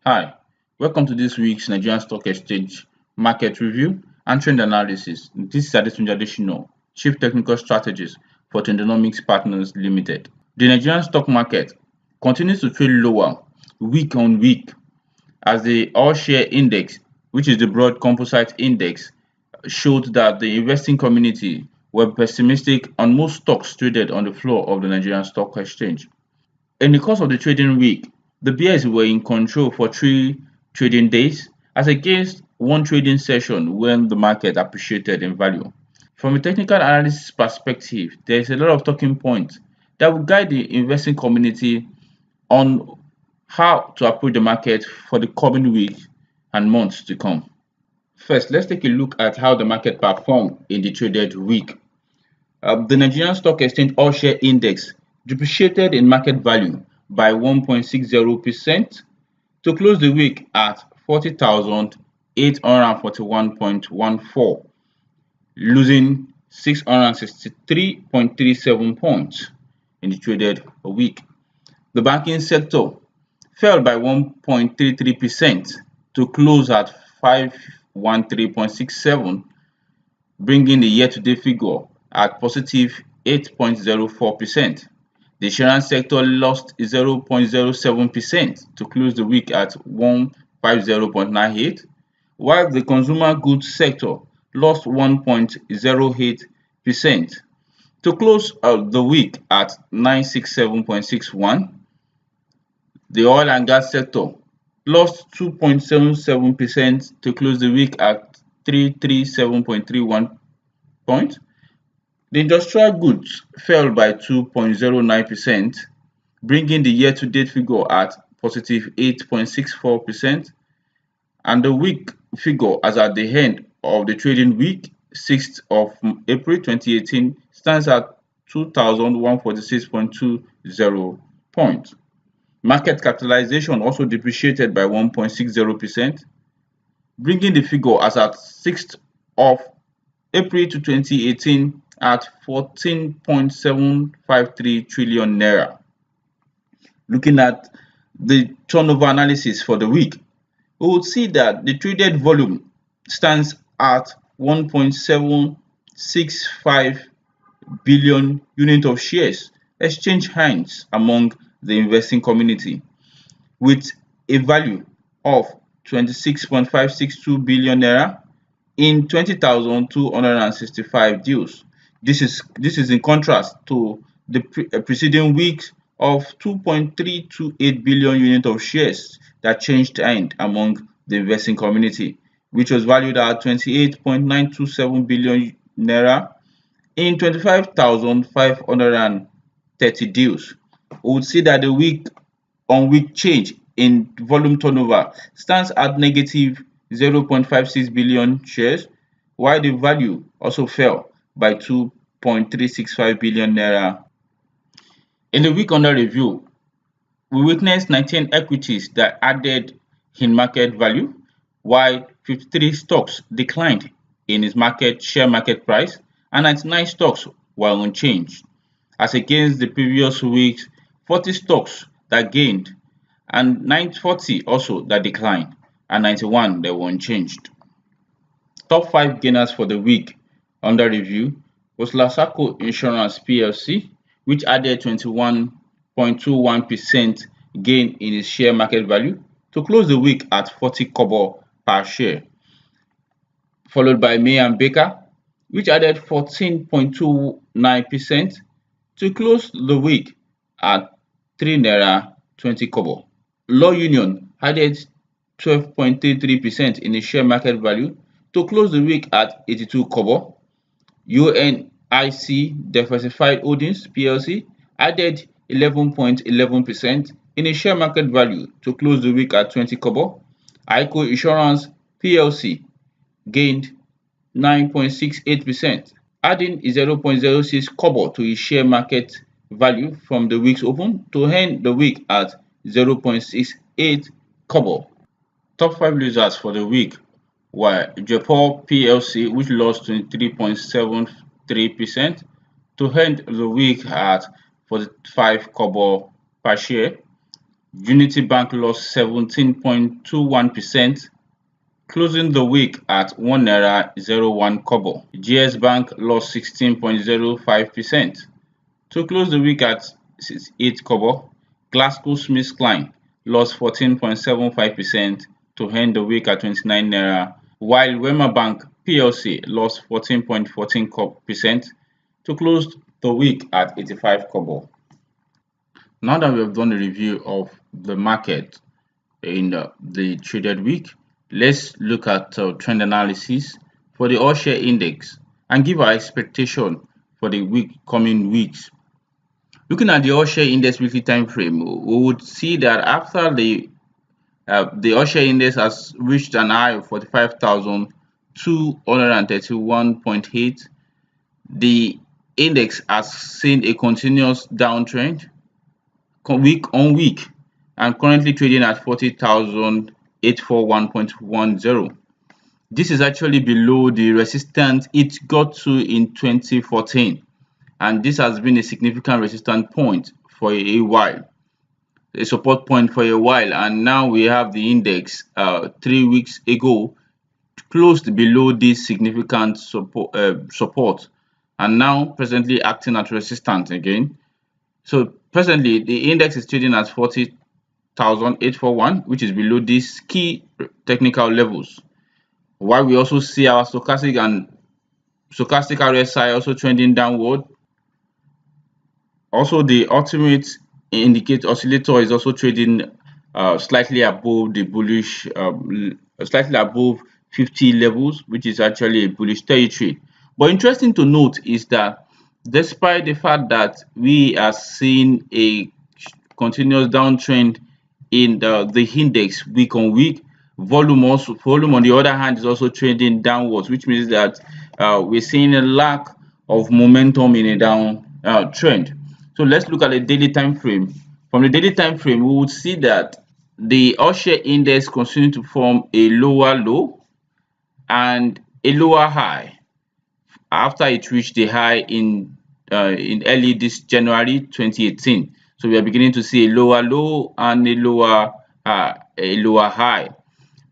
Hi, welcome to this week's Nigerian Stock Exchange market review and trend analysis. This is Adetunji Adesina, Chief Technical Strategist for Trendonomics Partners Limited. The Nigerian stock market continues to trade lower week on week as the All Share Index, which is the broad composite index, showed that the investing community were pessimistic on most stocks traded on the floor of the Nigerian Stock Exchange. In the course of the trading week, the bears were in control for 3 trading days as against one trading session when the market appreciated in value. From a technical analysis perspective, there is a lot of talking points that will guide the investing community on how to approach the market for the coming week and months to come. First, let's take a look at how the market performed in the traded week. The Nigerian Stock Exchange All Share Index depreciated in market value by 1.60% to close the week at 40,841.14, losing 663.37 points in the traded week. The banking sector fell by 1.33% to close at 513.67, bringing the year-to-date figure at positive 8.04%. The insurance sector lost 0.07% to close the week at 150.98, while the consumer goods sector lost 1.08% to close the week at 967.61. The oil and gas sector lost 2.77% to close the week at 337.31 points. The industrial goods fell by 2.09%, bringing the year-to-date figure at positive 8.64%, and the week figure as at the end of the trading week, 6th of April 2018, stands at 2,146.20 points. Market capitalization also depreciated by 1.60%, bringing the figure as at 6th of April 2018 at 14.753 trillion naira. Looking at the turnover analysis for the week, we would see that the traded volume stands at 1.765 billion units of shares exchanged hands among the investing community, with a value of 26.562 billion naira in 20,265 deals. This is in contrast to the preceding weeks of 2.328 billion units of shares that changed hand among the investing community, which was valued at 28.927 billion naira in 25,530 deals. We would see that the week on week change in volume turnover stands at negative 0.56 billion shares, while the value also fell by 2.365 billion naira. In the week under review, we witnessed 19 equities that added in market value, while 53 stocks declined in its share market price, and 99 stocks were unchanged, as against the previous week's 40 stocks that gained and 40 also that declined, and 91 that were unchanged. Top 5 gainers for the week under review was Lasaco Insurance PLC, which added 21.21% gain in its share market value to close the week at 40 kobo per share, followed by May and Baker, which added 14.29% to close the week at 3 naira 20 kobo. Law Union added 12.33% in its share market value to close the week at 82 kobo. UNIC Diversified Holdings PLC added 11.11% in its share market value to close the week at 20 kobo. ICO Insurance PLC gained 9.68%, adding 0.06 kobo to its share market value from the week's open to end the week at 0.68 kobo. Top 5 losers for the week were Japan PLC, which lost 23.73% to end the week at 45 kobo per share. Unity Bank lost 17.21%, closing the week at 1 naira 01 kobo. GS Bank lost 16.05% to close the week at 8 kobo. GlaxoSmithKline lost 14.75% to end the week at 29 naira, while Wema Bank PLC lost 14.14% to close the week at 85 kobo. Now that we have done a review of the market in the traded week, let's look at trend analysis for the all share index and give our expectation for the coming weeks. Looking at the all share index weekly time frame, we would see that after the all share index has reached an high of 45,231.8, the index has seen a continuous downtrend week on week and currently trading at 40,841.10. This is actually below the resistance it got to in 2014, and this has been a significant resistance point for a while, a support point for a while, and now we have the index 3 weeks ago closed below this significant support and now presently acting at resistance again. So presently the index is trading at 40,841, which is below these key technical levels, while we also see our stochastic RSI also trending downward. Also, the ultimate indicate oscillator is also trading slightly above the bullish, slightly above 50 levels, which is actually a bullish territory. But interesting to note is that despite the fact that we are seeing a continuous downtrend in the index week on week, volume on the other hand is also trending downwards, which means that we're seeing a lack of momentum in a down trend. So let's look at the daily time frame. From the daily time frame, we would see that the all share index continues to form a lower low and a lower high after it reached the high in early this January 2018. So we are beginning to see a lower low and a lower high.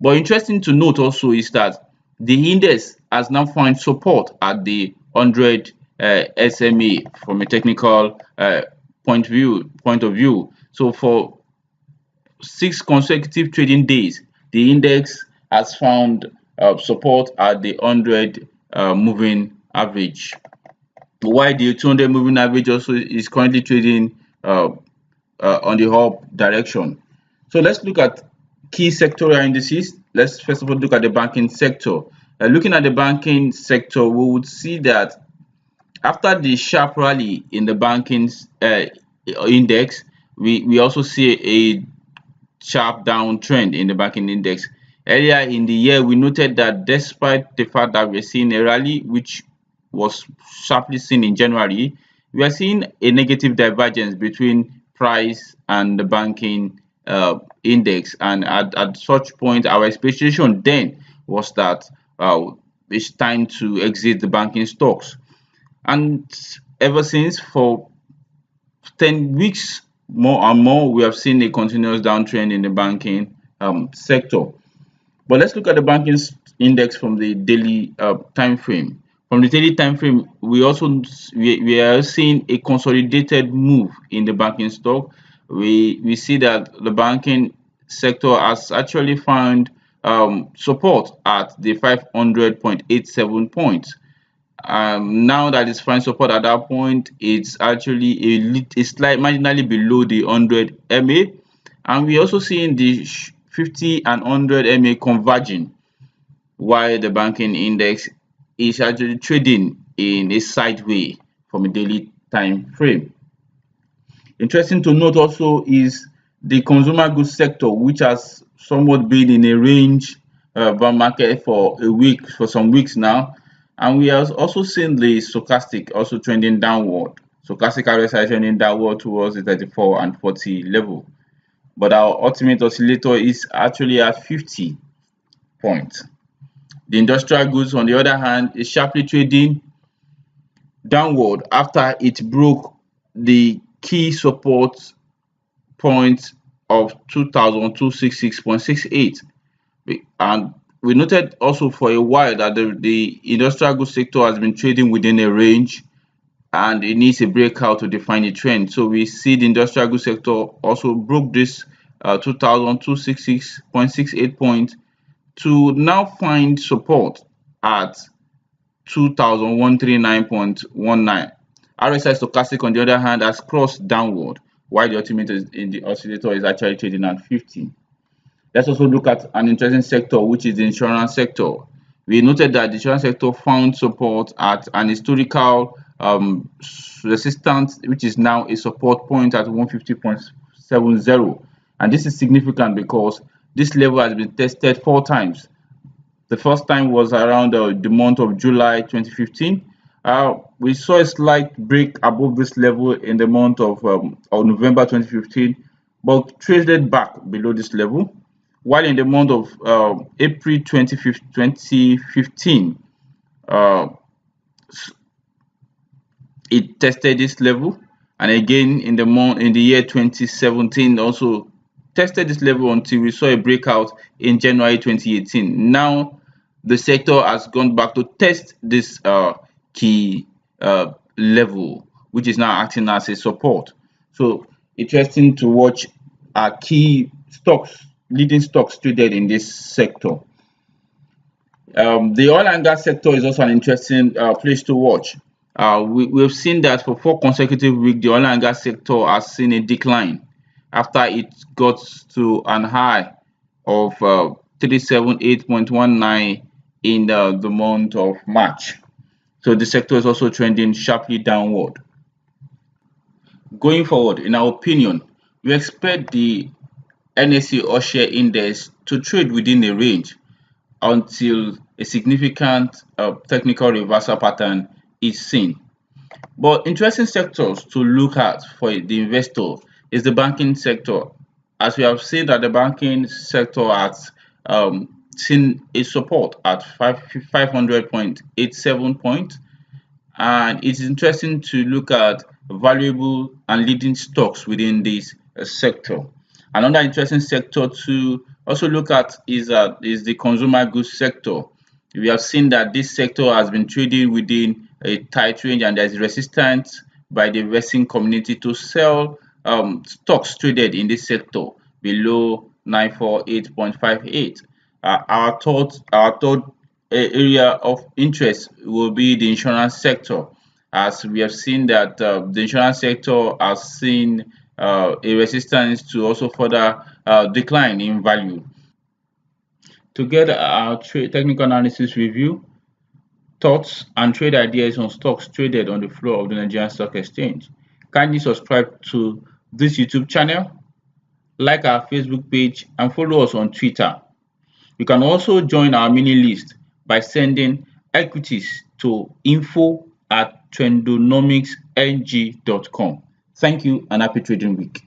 But interesting to note also is that the index has now found support at the 100 SMA from a technical point of view. So for 6 consecutive trading days, the index has found support at the 100 moving average, while the 200 moving average also is currently trading on the up direction. So let's look at key sectoral indices. Let's first of all look at the banking sector. Looking at the banking sector, we would see that after the sharp rally in the banking index, we also see a sharp downtrend in the banking index. Earlier in the year, we noted that despite the fact that we're seeing a rally which was sharply seen in January, we are seeing a negative divergence between price and the banking index. And at such point, our expectation then was that it's time to exit the banking stocks. And ever since, for 10 weeks more and more, we have seen a continuous downtrend in the banking sector. But let's look at the banking index from the daily time frame. From the daily time frame, we are seeing a consolidated move in the banking stock. We see that the banking sector has actually found support at the 500.87 points. Now that it's finding support at that point, it's actually a slight marginally below the 100 MA, and we also seeing the 50 and 100 MA converging, while the banking index is actually trading in a sideway from a daily time frame. Interesting to note also is the consumer goods sector, which has somewhat been in a range market for some weeks now, and we have also seen the stochastic also trending downward. Stochastic RSI trending downward towards the 34 and 40 level, but our ultimate oscillator is actually at 50 points. The industrial goods, on the other hand, is sharply trading downward after it broke the key support point of 2,266.68. And we noted also for a while that the industrial goods sector has been trading within a range and it needs a breakout to define a trend. So we see the industrial goods sector also broke this 2,266.68 point to now find support at 2,139.19. RSI stochastic, on the other hand, has crossed downward, while the ultimate in the oscillator is actually trading at 50. Let's also look at an interesting sector, which is the insurance sector. We noted that the insurance sector found support at an historical resistance, which is now a support point at 150.70. And this is significant because this level has been tested 4 times. The first time was around the month of July 2015. We saw a slight break above this level in the month of November 2015, but traded back below this level. While in the month of April 2015, uh, it tested this level, and again in the year 2017 also tested this level until we saw a breakout in January 2018. Now the sector has gone back to test this key level, which is now acting as a support. So interesting to watch key stocks, leading stocks traded in this sector. The oil and gas sector is also an interesting place to watch. We've seen that for 4 consecutive weeks, the oil and gas sector has seen a decline after it got to an high of 378.19 in the month of March. So the sector is also trending sharply downward. Going forward, in our opinion, we expect the NSE All Share Index to trade within a range until a significant technical reversal pattern is seen. But interesting sectors to look at for the investor is the banking sector. As we have seen that the banking sector has seen a support at 500.87 points, and it's interesting to look at valuable and leading stocks within this sector. Another interesting sector to also look at is the consumer goods sector. We have seen that this sector has been trading within a tight range, and there's resistance by the investing community to sell stocks traded in this sector below 948.58. Our third area of interest will be the insurance sector, as we have seen that the insurance sector has seen a resistance to also further decline in value. Together, our trade technical analysis review, thoughts and trade ideas on stocks traded on the floor of the Nigerian Stock Exchange. Kindly subscribe to this YouTube channel, like our Facebook page, and follow us on Twitter. You can also join our mini list by sending equities to info@trendonomicsng.com. Thank you and happy trading week.